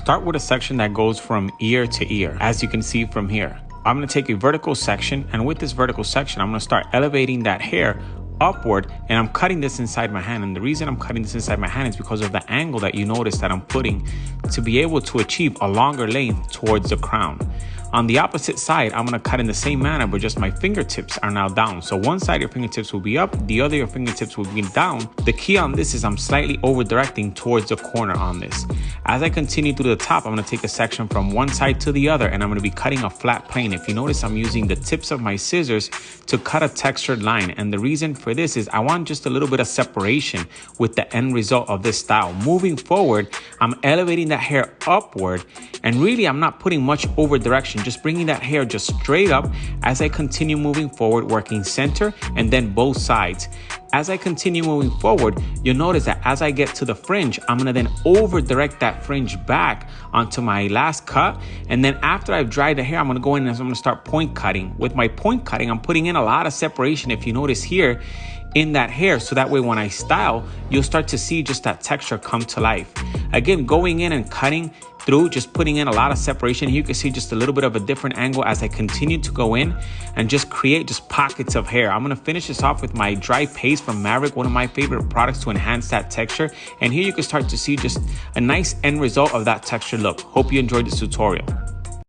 start with a section that goes from ear to ear, as you can see from here. I'm going to take a vertical section, and with this vertical section, I'm going to start elevating that hair upward, and I'm cutting this inside my hand. And the reason I'm cutting this inside my hand is because of the angle that you notice that I'm putting to be able to achieve a longer length towards the crown. On the opposite side, I'm going to cut in the same manner, but just my fingertips are now down. So one side of your fingertips will be up, the other your fingertips will be down. The key on this is I'm slightly over directing towards the corner on this. As I continue through the top, I'm going to take a section from one side to the other, and I'm going to be cutting a flat plane. If you notice, I'm using the tips of my scissors to cut a textured line. And the reason for this is I want just a little bit of separation with the end result of this style. Moving forward, I'm elevating that hair upward, and really I'm not putting much over direction, just bringing that hair just straight up as I continue moving forward, working center and then both sides. As I continue moving forward, you'll notice that as I get to the fringe, I'm gonna then over direct that fringe back onto my last cut. And then after I've dried the hair, I'm gonna go in and I'm gonna start point cutting. With my point cutting, I'm putting in a lot of separation, if you notice here, in that hair, so that way when I style, you'll start to see just that texture come to life. Again, going in and cutting through, just putting in a lot of separation. You can see just a little bit of a different angle as I continue to go in and just create just pockets of hair. I'm gonna finish this off with my dry paste from Maverick, one of my favorite products to enhance that texture. And here you can start to see just a nice end result of that texture look. Hope you enjoyed this tutorial.